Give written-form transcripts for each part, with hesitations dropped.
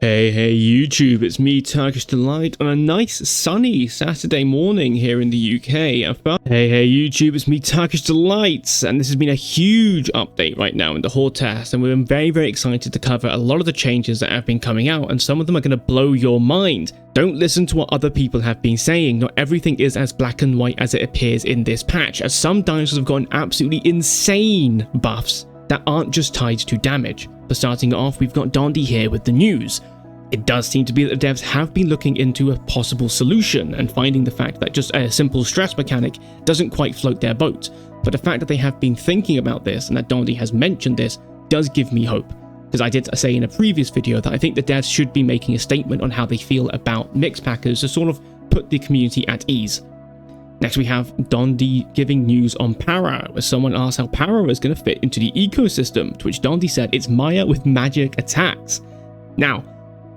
Hey YouTube, it's me Turkish Delight on a nice sunny Saturday morning here in the UK. Hey YouTube, it's me Turkish Delight, and this has been a huge update right now in the Hordetest, and we're very excited to cover a lot of the changes that have been coming out, and some of them are going to blow your mind. Don't listen to what other people have been saying. Not everything is as black and white as it appears in this patch, as some dinosaurs have gotten absolutely insane buffs that aren't just tied to damage. But starting off, we've got Dondi here with the news. It does seem to be that the devs have been looking into a possible solution and finding the fact that just a simple stress mechanic doesn't quite float their boat. But the fact that they have been thinking about this and that Dondi has mentioned this does give me hope. Because I did say in a previous video that I think the devs should be making a statement on how they feel about mix packers to sort of put the community at ease. Next we have Dondi giving news on Para, where someone asked how Para is going to fit into the ecosystem, to which Dondi said it's Maia with magic attacks. Now,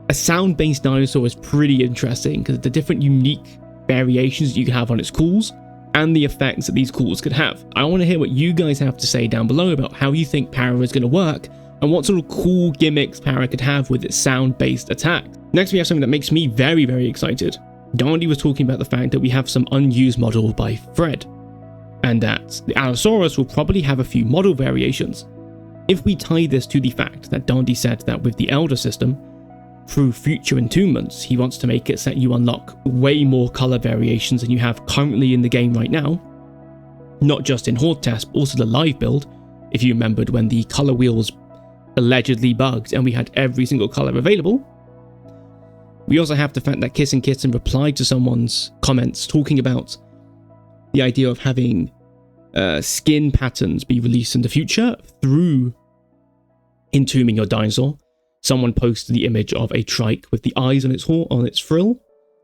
a sound-based dinosaur is pretty interesting because of the different unique variations you can have on its calls and the effects that these calls could have. I want to hear what you guys have to say down below about how you think Para is going to work and what sort of cool gimmicks Para could have with its sound-based attack. Next we have something that makes me very excited. Dondi was talking about the fact that we have some unused model by Fred, and that the Allosaurus will probably have a few model variations. If we tie this to the fact that Dondi said that with the Elder system, through future entombments, he wants to make it so that you unlock way more color variations than you have currently in the game right now, not just in Hordetest, but also the live build. If you remembered when the color wheel was allegedly bugged and we had every single color available. We also have the fact that Kissing Kitten replied to someone's comments talking about the idea of having skin patterns be released in the future through entombing your dinosaur. Someone posted the image of a trike with the eyes on its frill,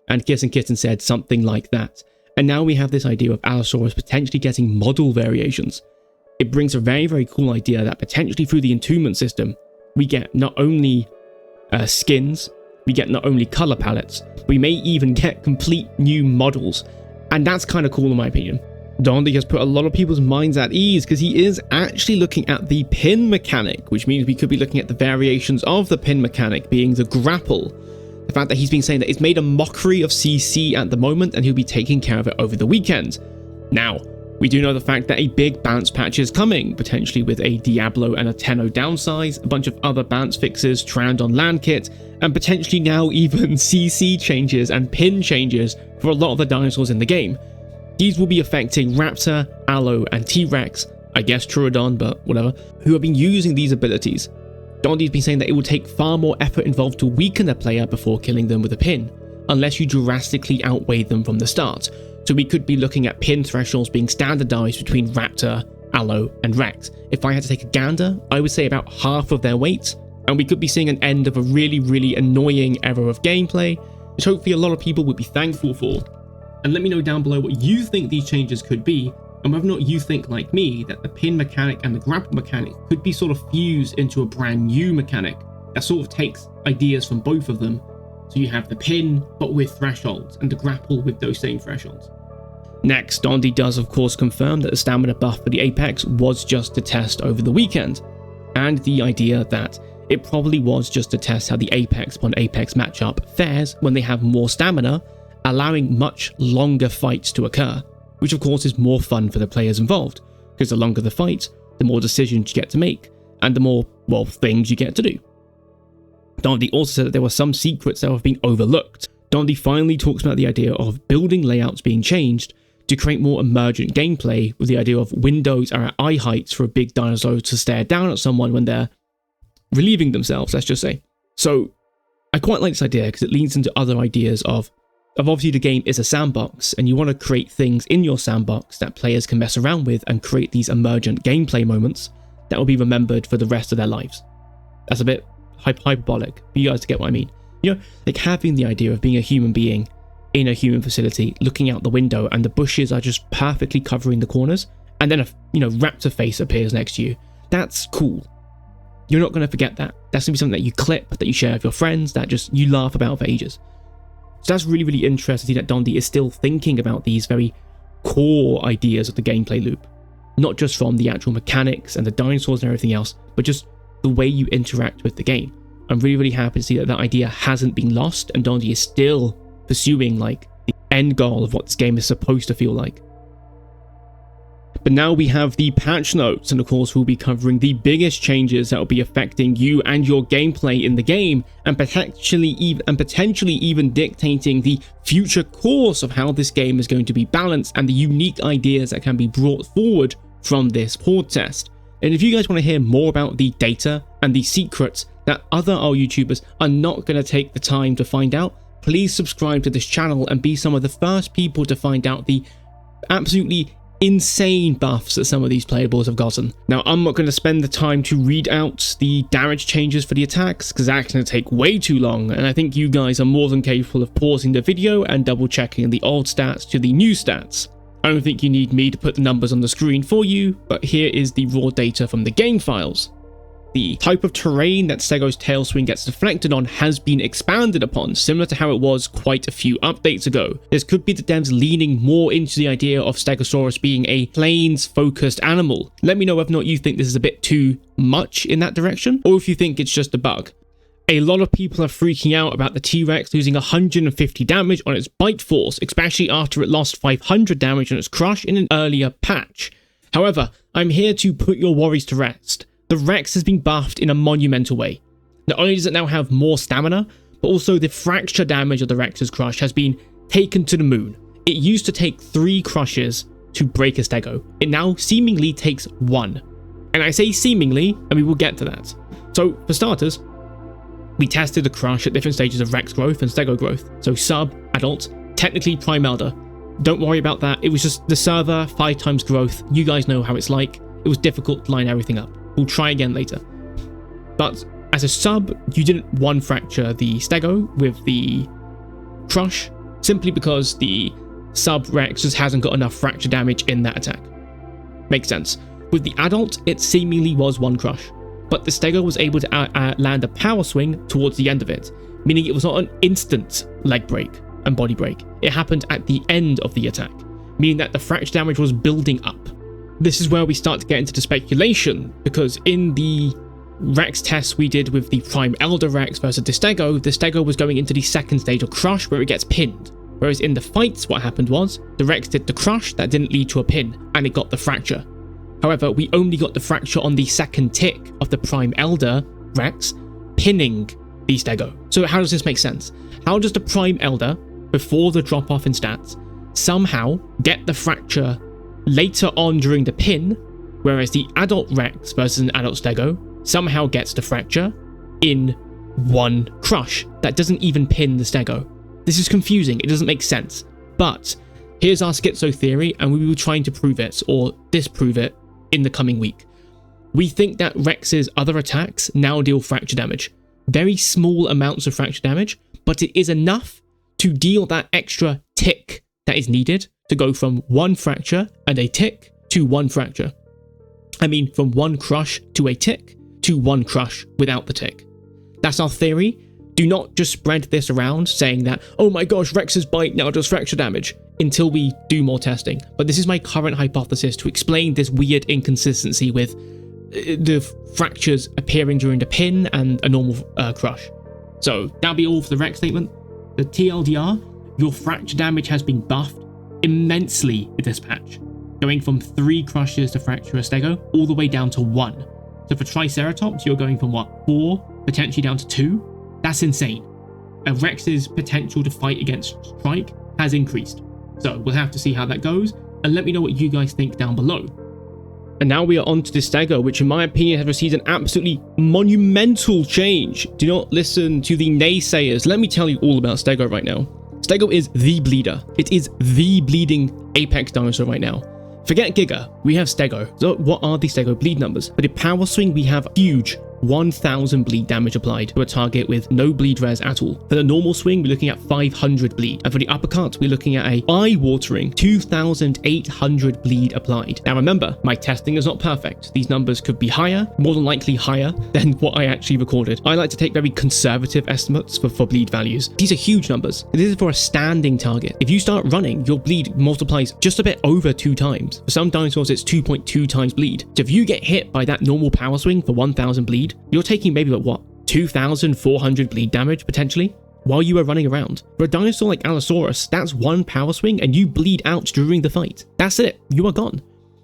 and Kissing Kitten said something like that. And now we have this idea of Allosaurus potentially getting model variations. It brings a very cool idea that potentially through the entombment system, we get not only skins, we get not only color palettes, we may even get complete new models, and that's kind of cool in my opinion. Dondi has put a lot of people's minds at ease because he is actually looking at the pin mechanic, which means we could be looking at the variations of the pin mechanic being the grapple. The fact that he's been saying that it's made a mockery of CC at the moment and he'll be taking care of it over the weekend. Now, we do know the fact that a big bounce patch is coming, potentially with a Diablo and a Tenno downsize, a bunch of other bounce fixes, Tround on land kit, and potentially now even CC changes and pin changes for a lot of the dinosaurs in the game. These will be affecting Raptor, Allo, and T-Rex, I guess Troodon, but whatever, who have been using these abilities. Dondi's been saying that it will take far more effort involved to weaken a player before killing them with a pin, unless you drastically outweigh them from the start. So we could be looking at pin thresholds being standardized between Raptor, Allo, and Rex. If I had to take a gander, I would say about half of their weight, and we could be seeing an end of a really annoying era of gameplay, which hopefully a lot of people would be thankful for. And let me know down below what you think these changes could be, and whether or not you think, like me, that the pin mechanic and the grapple mechanic could be sort of fused into a brand new mechanic that sort of takes ideas from both of them. So you have the pin, but with thresholds, and the grapple with those same thresholds. Next, Dondi does of course confirm that the stamina buff for the Apex was just a test over the weekend, and the idea that it probably was just to test how the Apex upon Apex matchup fares when they have more stamina, allowing much longer fights to occur, which of course is more fun for the players involved, because the longer the fight, the more decisions you get to make, and the more, well, things you get to do. Dondi also said that there were some secrets that have been overlooked. Dondi finally talks about the idea of building layouts being changed to create more emergent gameplay, with the idea of windows are at eye heights for a big dinosaur to stare down at someone when they're relieving themselves, let's just say. So I quite like this idea because it leads into other ideas of obviously the game is a sandbox, and you want to create things in your sandbox that players can mess around with and create these emergent gameplay moments that will be remembered for the rest of their lives. That's a bit hyperbolic, but you guys get what I mean. You know, like having the idea of being a human being in a human facility, looking out the window and the bushes are just perfectly covering the corners, and then a raptor face appears next to you. That's cool. You're not going to forget that. That's going to be something that you clip, that you share with your friends, that just you laugh about for ages. So that's really interesting that Dondi is still thinking about these very core ideas of the gameplay loop. Not just from the actual mechanics and the dinosaurs and everything else, but just the way you interact with the game. I'm really, really happy to see that that idea hasn't been lost and Dondi is still pursuing like the end goal of what this game is supposed to feel like. But now we have the patch notes, and of course we'll be covering the biggest changes that will be affecting you and your gameplay in the game, and potentially even dictating the future course of how this game is going to be balanced and the unique ideas that can be brought forward from this horde test. And if you guys want to hear more about the data and the secrets that other Allo YouTubers are not going to take the time to find out, please subscribe to this channel and be some of the first people to find out the absolutely insane buffs that some of these playables have gotten. Now, I'm not going to spend the time to read out the damage changes for the attacks because that's going to take way too long, and I think you guys are more than capable of pausing the video and double checking the old stats to the new stats. I don't think you need me to put the numbers on the screen for you, but here is the raw data from the game files. The type of terrain that Stego's tail swing gets deflected on has been expanded upon, similar to how it was quite a few updates ago. This could be the devs leaning more into the idea of Stegosaurus being a plains-focused animal. Let me know whether or not you think this is a bit too much in that direction, or if you think it's just a bug. A lot of people are freaking out about the T-Rex losing 150 damage on its bite force, especially after it lost 500 damage on its crush in an earlier patch. However, I'm here to put your worries to rest. The Rex has been buffed in a monumental way. Not only does it now have more stamina, but also the fracture damage of the Rex's crush has been taken to the moon. It used to take 3 crushes to break a Stego. It now seemingly takes 1. And I say seemingly, and we will get to that. So, for starters, we tested the crush at different stages of Rex growth and Stego growth. So sub, adult, technically prime elder. Don't worry about that. It was just the server, 5 times growth. You guys know how it's like. It was difficult to line everything up. We'll try again later. But as a sub, you didn't one fracture the Stego with the crush, simply because the sub Rex just hasn't got enough fracture damage in that attack. Makes sense. With the adult, it seemingly was 1 crush, but the Stego was able to land a power swing towards the end of it, meaning it was not an instant leg break and body break. It happened at the end of the attack, meaning that the fracture damage was building up. This is where we start to get into the speculation, because in the Rex tests we did with the Prime Elder Rex versus the Stego was going into the second stage of crush where it gets pinned. Whereas in the fights, what happened was the Rex did the crush that didn't lead to a pin, and it got the fracture. However, we only got the fracture on the second tick of the Prime Elder Rex pinning the Stego. So how does this make sense? How does the Prime Elder, before the drop off in stats, somehow get the fracture later on during the pin, whereas the adult Rex versus an adult Stego somehow gets the fracture in 1 crush that doesn't even pin the Stego? This is confusing, it doesn't make sense. But here's our schizo theory, and we will be trying to prove it or disprove it in the coming week. We think that Rex's other attacks now deal fracture damage. Very small amounts of fracture damage, but it is enough to deal that extra tick that is needed to go from 1 fracture and a tick to 1 fracture. I mean, from 1 crush to a tick to 1 crush without the tick. That's our theory. Do not just spread this around saying that, oh my gosh, Rex's bite now does fracture damage, until we do more testing. But this is my current hypothesis to explain this weird inconsistency with the fractures appearing during the pin and a normal crush. So that'll be all for the Rex statement. The TLDR, your fracture damage has been buffed immensely in this patch, going from 3 crushes to fracture a Stego all the way down to 1. So for Triceratops, you're going from what, 4 potentially down to 2? That's insane. And Rex's potential to fight against Strike has increased. So we'll have to see how that goes, and let me know what you guys think down below. And now we are on to the Stego, which in my opinion has received an absolutely monumental change. Do not listen to the naysayers. Let me tell you all about Stego right now. Stego is the bleeder. It is the bleeding apex dinosaur right now. Forget Giga, we have Stego. So what are the Stego bleed numbers? For the power swing, we have huge 1000 bleed damage applied to a target with no bleed res at all. For the normal swing, we're looking at 500 bleed. And for the uppercut, we're looking at a eye-watering 2800 bleed applied. Now remember, my testing is not perfect. These numbers could be higher, more than likely higher than what I actually recorded. I like to take very conservative estimates for bleed values. These are huge numbers. This is for a standing target. If you start running, your bleed multiplies just a bit over 2 times. For some dinosaurs, it's 2.2 times bleed. So if you get hit by that normal power swing for 1000 bleed, you're taking maybe like what, 2,400 bleed damage potentially while you are running around. For a dinosaur like Allosaurus, that's one power swing and you bleed out during the fight. That's it, you are gone.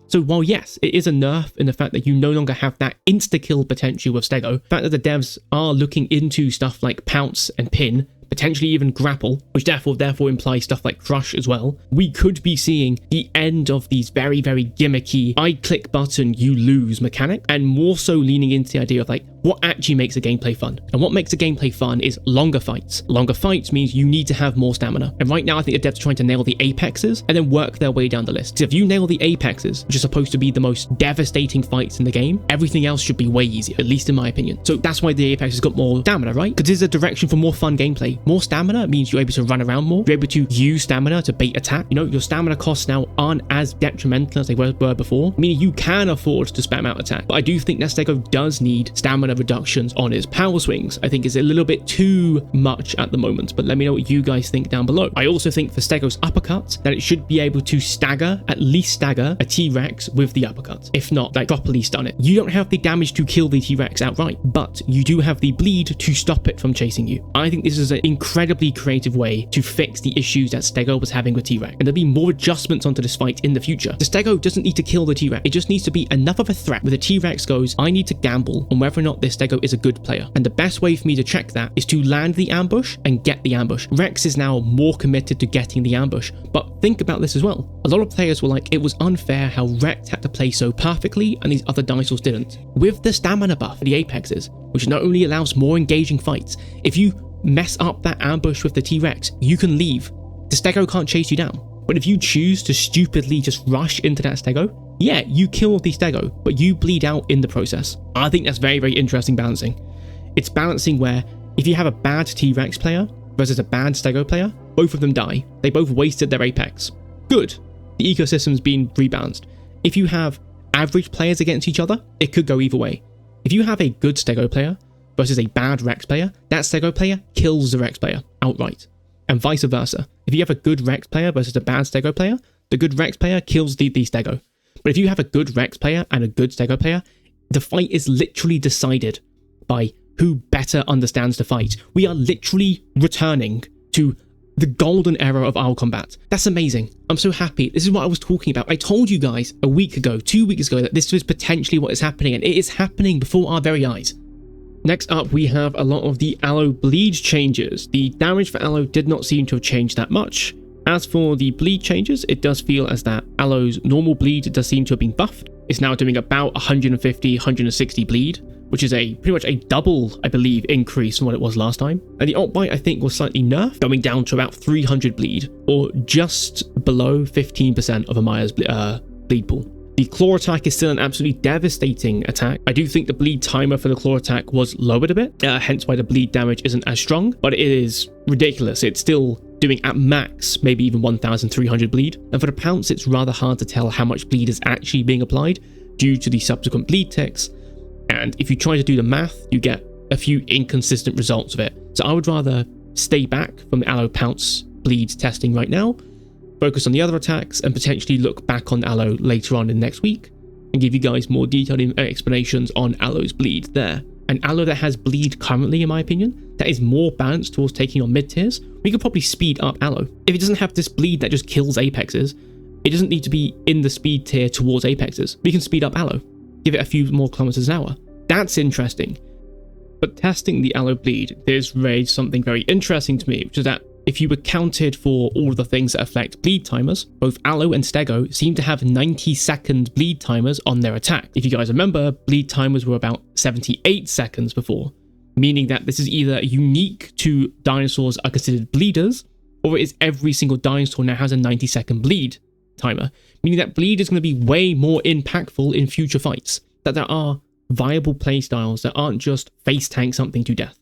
So while yes, it is a nerf in the fact that you no longer have that insta-kill potential with Stego, the fact that the devs are looking into stuff like pounce and pin, potentially even grapple, which therefore implies stuff like crush as well, we could be seeing the end of these very, very gimmicky I click button, you lose mechanic, and more so leaning into the idea of like what actually makes a gameplay fun. And what makes a gameplay fun is longer fights. Longer fights means you need to have more stamina. And right now I think the devs are trying to nail the apexes and then work their way down the list. So if you nail the apexes, which are supposed to be the most devastating fights in the game, everything else should be way easier, at least in my opinion. So that's why the apex has got more stamina, right? Because there's a direction for more fun gameplay. More stamina means you're able to run around more, you're able to use stamina to bait attack. You know, your stamina costs now aren't as detrimental as they were before, meaning you can afford to spam out attack. But I do think that Stego does need stamina reductions on his power swings. I think it's a little bit too much at the moment, but let me know what you guys think down below. I also think for Stego's uppercut that it should be able to at least stagger a T-Rex with the uppercut. If not, like properly stun it. You don't have the damage to kill the T-Rex outright, but you do have the bleed to stop it from chasing you. I think this is an incredibly creative way to fix the issues that Stego was having with T-Rex, and there'll be more adjustments onto this fight in the future. The Stego doesn't need to kill the T-Rex, it just needs to be enough of a threat where the T-Rex goes, I need to gamble on whether or not this Stego is a good player. And the best way for me to check that is to land the ambush and get the ambush. Rex is now more committed to getting the ambush, but think about this as well. A lot of players were like, it was unfair how Rex had to play so perfectly and these other dinosaurs didn't. With the stamina buff for the apexes, which not only allows more engaging fights, if you mess up that ambush with the T-Rex, you can leave. The Stego can't chase you down. But if you choose to stupidly just rush into that Stego, yeah, you kill the Stego, but you bleed out in the process. I think that's very, very interesting balancing. It's balancing where if you have a bad T-Rex player versus a bad Stego player, both of them die. They both wasted their apex. Good. The ecosystem's been rebalanced. If you have average players against each other, it could go either way. If you have a good Stego player versus a bad Rex player, that Stego player kills the Rex player outright. And vice versa. If you have a good Rex player versus a bad Stego player, the good Rex player kills the Stego. But if you have a good Rex player and a good Stego player, the fight is literally decided by who better understands the fight. We are literally returning to the golden era of Allo combat. That's amazing. I'm so happy. This is what I was talking about. I told you guys a week ago, 2 weeks ago, that this was potentially what is happening, and it is happening before our very eyes. Next up, we have a lot of the Allo bleed changes. The damage for Allo did not seem to have changed that much. As for the bleed changes, it does feel as that Allo's normal bleed does seem to have been buffed. It's now doing about 150, 160 bleed, which is pretty much a double, I believe, increase from what it was last time. And the alt bite, I think, was slightly nerfed, going down to about 300 bleed, or just below 15% of a Maia's bleed pool. The claw attack is still an absolutely devastating attack. I do think the bleed timer for the claw attack was lowered a bit, hence why the bleed damage isn't as strong, but it is ridiculous. It's still doing at max maybe even 1,300 bleed. And for the pounce, it's rather hard to tell how much bleed is actually being applied due to the subsequent bleed ticks. And if you try to do the math, you get a few inconsistent results of it. So I would rather stay back from the Allo pounce bleed testing right now, focus on the other attacks, and potentially look back on Allo later on in next week and give you guys more detailed explanations on Allo's bleed there. An Allo that has bleed currently, in my opinion, that is more balanced towards taking on mid tiers, we could probably speed up Allo. If it doesn't have this bleed that just kills apexes, it doesn't need to be in the speed tier towards apexes. We can speed up Allo, give it a few more kilometers an hour. That's interesting. But testing the Allo bleed, this raised something very interesting to me, which is that if you accounted for all of the things that affect bleed timers, both Allo and Stego seem to have 90-second bleed timers on their attack. If you guys remember, bleed timers were about 78 seconds before, meaning that this is either unique to dinosaurs are considered bleeders, or it is every single dinosaur now has a 90-second bleed timer, meaning that bleed is going to be way more impactful in future fights, that there are viable playstyles that aren't just face tank something to death.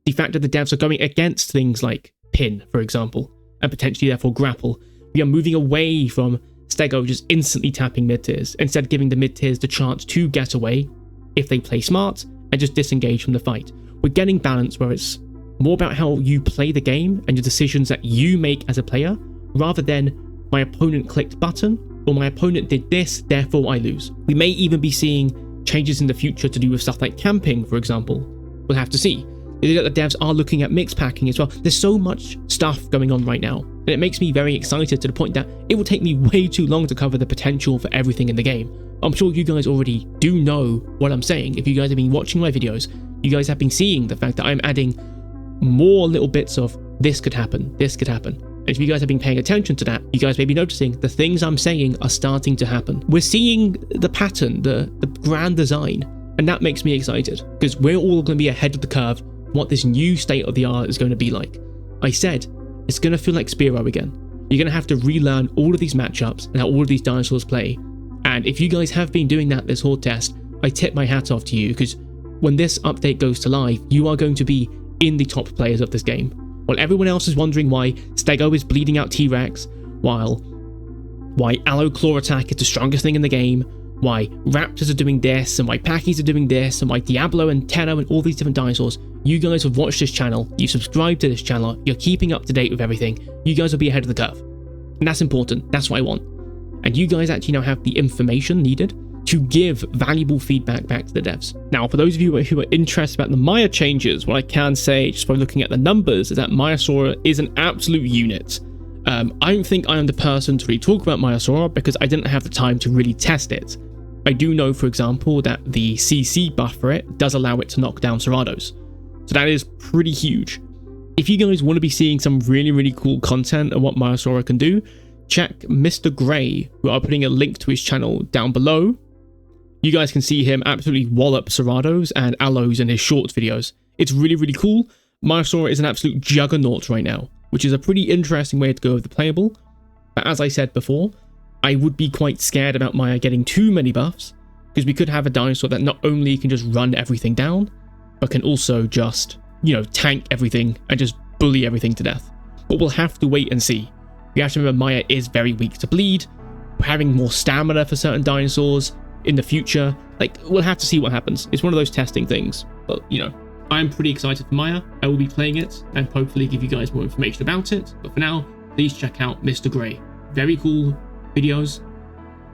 The fact that the devs are going against things like pin, for example, and potentially therefore grapple, we are moving away from Stego just instantly tapping mid-tiers, instead giving the mid-tiers the chance to get away if they play smart and just disengage from the fight. We're getting balance where it's more about how you play the game and the decisions that you make as a player, rather than my opponent clicked button or my opponent did this, therefore I lose. We may even be seeing changes in the future to do with stuff like camping, for example, We'll have to see. The devs are looking at mix packing as well. There's so much stuff going on right now, and it makes me very excited to the point that it will take me way too long to cover the potential for everything in the game. I'm sure you guys already do know what I'm saying. If you guys have been watching my videos, you guys have been seeing the fact that I'm adding more little bits of this could happen, this could happen. And if you guys have been paying attention to that, you guys may be noticing the things I'm saying are starting to happen. We're seeing the pattern, the grand design, and that makes me excited because we're all going to be ahead of the curve what this new state of the art is going to be like. I said, it's going to feel like Spearow again. You're going to have to relearn all of these matchups and how all of these dinosaurs play. And if you guys have been doing that this horde test, I tip my hat off to you because when this update goes to live, you are going to be in the top players of this game. While everyone else is wondering why Stego is bleeding out T-Rex, why Allo Claw Attack is the strongest thing in the game, why Raptors are doing this, and why Packies are doing this, and why Diablo and Tenno and all these different dinosaurs, you guys have watched this channel, you subscribed to this channel, you're keeping up to date with everything, you guys will be ahead of the curve. And that's important, that's what I want. And you guys actually now have the information needed to give valuable feedback back to the devs. Now, for those of you who are interested about the Maia changes, what I can say, just by looking at the numbers, is that Maiasaura is an absolute unit. I don't think I am the person to really talk about Maiasaura because I didn't have the time to really test it. I do know, for example, that the CC buff for it does allow it to knock down Cerados. So that is pretty huge. If you guys want to be seeing some really, really cool content on what Maiasaura can do, check Mr. Gray, who I'm putting a link to his channel down below. You guys can see him absolutely wallop Cerados and Allos in his short videos. It's really, really cool. Maiasaura is an absolute juggernaut right now, which is a pretty interesting way to go with the playable. But as I said before, I would be quite scared about Maia getting too many buffs, because we could have a dinosaur that not only can just run everything down, but can also just, tank everything and just bully everything to death. But we'll have to wait and see. You have to remember Maia is very weak to bleed, having more stamina for certain dinosaurs in the future. We'll have to see what happens. It's one of those testing things. But, I'm pretty excited for Maia. I will be playing it and hopefully give you guys more information about it. But for now, please check out Mr. Gray. Very cool videos.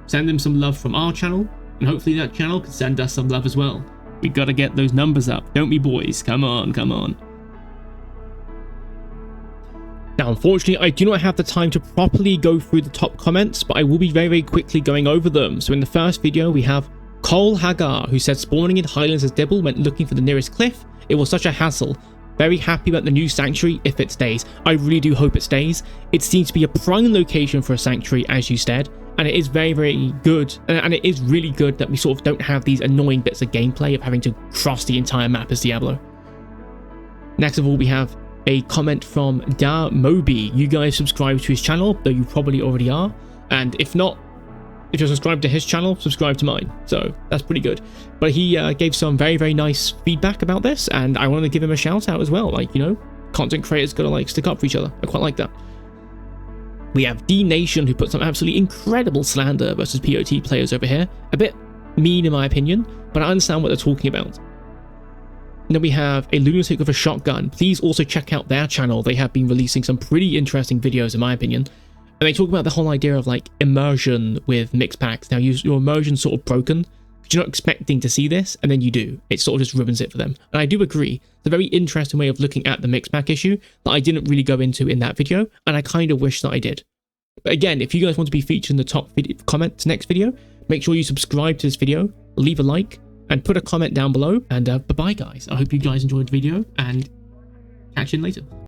Send him some love from our channel, and hopefully that channel can send us some love as well. We gotta get those numbers up, don't we, boys? Come on, come on. Now, unfortunately, I do not have the time to properly go through the top comments, but I will be very, very quickly going over them. So in the first video, we have Cole Hagar, who said spawning in Highlands as Dibble went looking for the nearest cliff. It was such a hassle. Very happy about the new sanctuary if it stays. I really do hope it stays. It seems to be a prime location for a sanctuary, as you said, and it is very, very good. And it is really good that we sort of don't have these annoying bits of gameplay of having to cross the entire map as Diablo. Next of all, we have a comment from Da Moby. You guys subscribe to his channel, though you probably already are. And if not, if you're subscribed to his channel, subscribe to mine. So that's pretty good. But he gave some very, very nice feedback about this, and I want to give him a shout out as well. Content creators gotta stick up for each other. I quite like that. We have D Nation, who put some absolutely incredible slander versus POT players over here. A bit mean in my opinion, but I understand what they're talking about. And then we have a lunatic with a shotgun. Please also check out their channel. They have been releasing some pretty interesting videos in my opinion. And they talk about the whole idea of immersion with mix packs. Now your immersion's sort of broken because you're not expecting to see this, and then you do. It sort of just ruins it for them. And I do agree. It's a very interesting way of looking at the mix pack issue that I didn't really go into in that video, and I kind of wish that I did. But again, if you guys want to be featured in the top comments next video, make sure you subscribe to this video, leave a like, and put a comment down below. And bye-bye, guys. I hope you guys enjoyed the video, and catch you later.